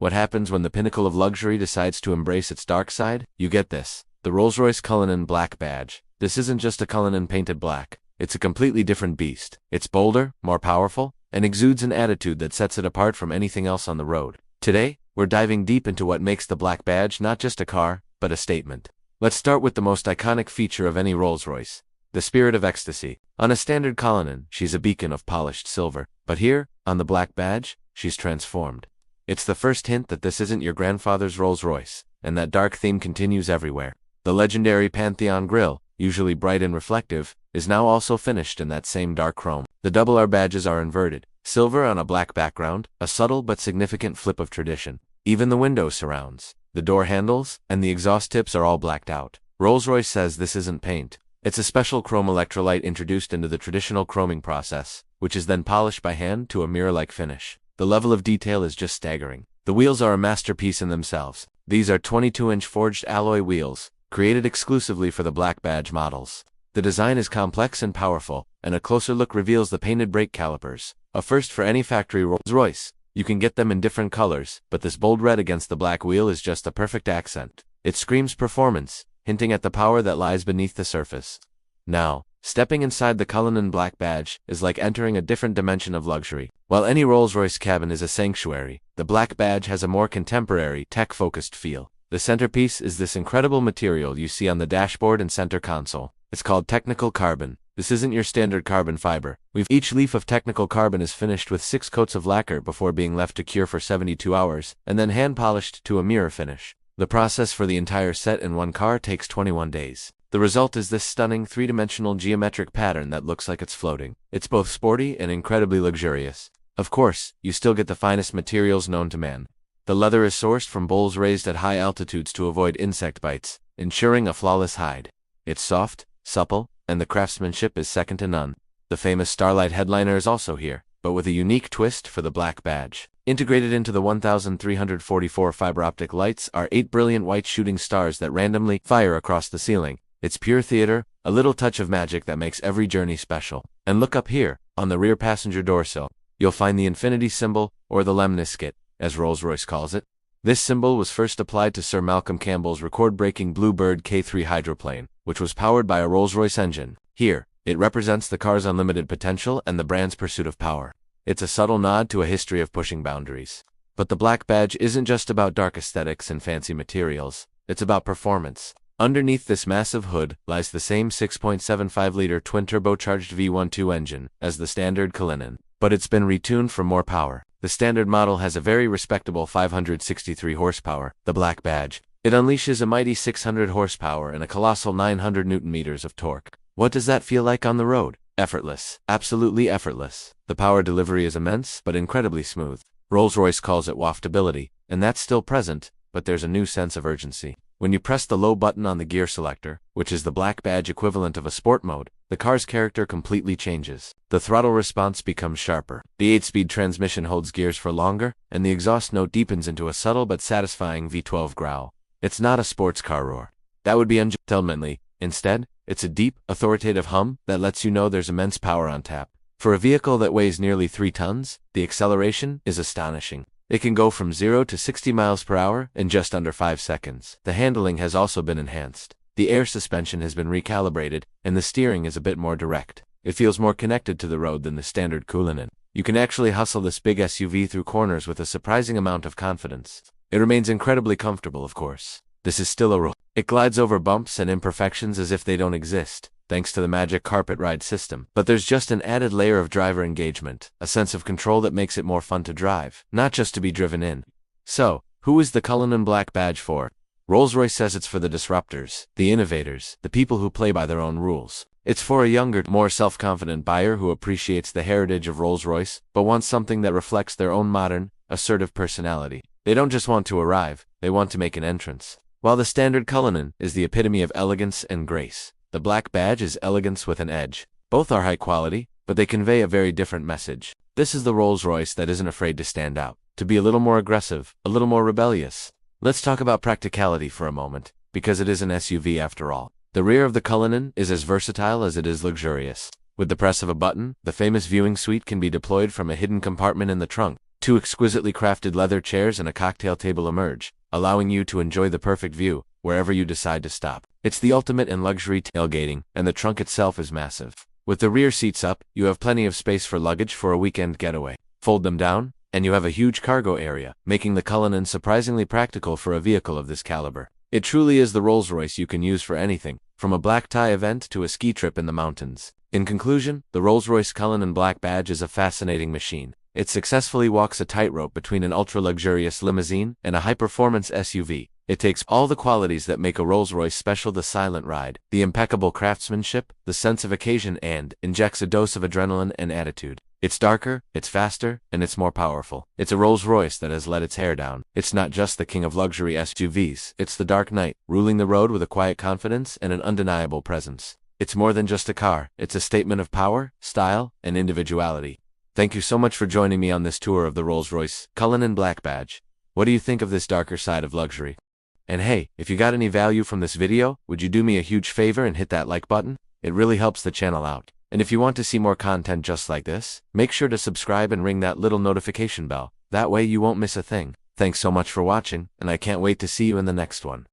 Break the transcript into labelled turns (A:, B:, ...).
A: What happens when the pinnacle of luxury decides to embrace its dark side? You get this. The Rolls-Royce Cullinan Black Badge. This isn't just a Cullinan painted black. It's a completely different beast. It's bolder, more powerful, and exudes an attitude that sets it apart from anything else on the road. Today, we're diving deep into what makes the Black Badge not just a car, but a statement. Let's start with the most iconic feature of any Rolls-Royce. The spirit of ecstasy. On a standard Cullinan, she's a beacon of polished silver. But here, on the Black Badge, she's transformed. It's the first hint that this isn't your grandfather's Rolls-Royce, and that dark theme continues everywhere. The legendary Pantheon grille, usually bright and reflective, is now also finished in that same dark chrome. The double R badges are inverted, silver on a black background, a subtle but significant flip of tradition. Even the window surrounds, the door handles, and the exhaust tips are all blacked out. Rolls-Royce says this isn't paint. It's a special chrome electrolyte introduced into the traditional chroming process, which is then polished by hand to a mirror-like finish. The level of detail is just staggering. The wheels are a masterpiece in themselves. These are 22-inch forged alloy wheels, created exclusively for the Black Badge models. The design is complex and powerful, and a closer look reveals the painted brake calipers, a first for any factory Rolls-Royce. You can get them in different colors, but this bold red against the black wheel is just the perfect accent. It screams performance, hinting at the power that lies beneath the surface. Now, stepping inside the Cullinan Black Badge is like entering a different dimension of luxury. While any Rolls-Royce cabin is a sanctuary, the Black Badge has a more contemporary, tech-focused feel. The centerpiece is this incredible material you see on the dashboard and center console. It's called technical carbon. This isn't your standard carbon fiber. Each leaf of technical carbon is finished with 6 coats of lacquer before being left to cure for 72 hours, and then hand-polished to a mirror finish. The process for the entire set in one car takes 21 days. The result is this stunning three-dimensional geometric pattern that looks like it's floating. It's both sporty and incredibly luxurious. Of course, you still get the finest materials known to man. The leather is sourced from bulls raised at high altitudes to avoid insect bites, ensuring a flawless hide. It's soft, supple, and the craftsmanship is second to none. The famous Starlight headliner is also here, but with a unique twist for the Black Badge. Integrated into the 1,344 fiber optic lights are 8 brilliant white shooting stars that randomly fire across the ceiling. It's pure theater, a little touch of magic that makes every journey special. And look up here, on the rear passenger door sill, you'll find the infinity symbol, or the lemniscate, as Rolls-Royce calls it. This symbol was first applied to Sir Malcolm Campbell's record-breaking Bluebird K3 hydroplane, which was powered by a Rolls-Royce engine. Here, it represents the car's unlimited potential and the brand's pursuit of power. It's a subtle nod to a history of pushing boundaries. But the Black Badge isn't just about dark aesthetics and fancy materials. It's about performance. Underneath this massive hood lies the same 6.75-liter twin-turbocharged V12 engine as the standard Cullinan, but it's been retuned for more power. The standard model has a very respectable 563 horsepower. The Black Badge, it unleashes a mighty 600 horsepower and a colossal 900 Newton-meters of torque. What does that feel like on the road? Effortless. Absolutely effortless. The power delivery is immense, but incredibly smooth. Rolls-Royce calls it waftability, and that's still present, but there's a new sense of urgency. When you press the low button on the gear selector, which is the Black Badge equivalent of a sport mode, the car's character completely changes. The throttle response becomes sharper. The 8-speed transmission holds gears for longer, and the exhaust note deepens into a subtle but satisfying V12 growl. It's not a sports car roar. That would be ungentlemanly. Instead, it's a deep, authoritative hum that lets you know there's immense power on tap. For a vehicle that weighs nearly 3 tons, the acceleration is astonishing. It can go from 0 to 60 miles per hour in just under 5 seconds. The handling has also been enhanced. The air suspension has been recalibrated, and the steering is a bit more direct. It feels more connected to the road than the standard Cullinan. You can actually hustle this big SUV through corners with a surprising amount of confidence. It remains incredibly comfortable, of course. This is still a roll. It glides over bumps and imperfections as if they don't exist, thanks to the magic carpet ride system. But there's just an added layer of driver engagement, a sense of control that makes it more fun to drive, not just to be driven in. So, who is the Cullinan Black Badge for? Rolls-Royce says it's for the disruptors, the innovators, the people who play by their own rules. It's for a younger, more self-confident buyer who appreciates the heritage of Rolls-Royce, but wants something that reflects their own modern, assertive personality. They don't just want to arrive, they want to make an entrance. While the standard Cullinan is the epitome of elegance and grace, the Black Badge is elegance with an edge. Both are high quality, but they convey a very different message. This is the Rolls-Royce that isn't afraid to stand out, to be a little more aggressive, a little more rebellious. Let's talk about practicality for a moment, because it is an SUV after all. The rear of the Cullinan is as versatile as it is luxurious. With the press of a button, the famous viewing suite can be deployed from a hidden compartment in the trunk. Two exquisitely crafted leather chairs and a cocktail table emerge, allowing you to enjoy the perfect view wherever you decide to stop. It's the ultimate in luxury tailgating, and the trunk itself is massive. With the rear seats up, you have plenty of space for luggage for a weekend getaway. Fold them down, and you have a huge cargo area, making the Cullinan surprisingly practical for a vehicle of this caliber. It truly is the Rolls-Royce you can use for anything, from a black tie event to a ski trip in the mountains. In conclusion, the Rolls-Royce Cullinan Black Badge is a fascinating machine. It successfully walks a tightrope between an ultra-luxurious limousine and a high-performance SUV. It takes all the qualities that make a Rolls-Royce special: the silent ride, the impeccable craftsmanship, the sense of occasion, and injects a dose of adrenaline and attitude. It's darker, it's faster, and it's more powerful. It's a Rolls-Royce that has let its hair down. It's not just the king of luxury SUVs, it's the Dark Knight, ruling the road with a quiet confidence and an undeniable presence. It's more than just a car, it's a statement of power, style, and individuality. Thank you so much for joining me on this tour of the Rolls-Royce Cullinan Black Badge. What do you think of this darker side of luxury? And hey, if you got any value from this video, would you do me a huge favor and hit that like button? It really helps the channel out. And if you want to see more content just like this, make sure to subscribe and ring that little notification bell. That way you won't miss a thing. Thanks so much for watching, and I can't wait to see you in the next one.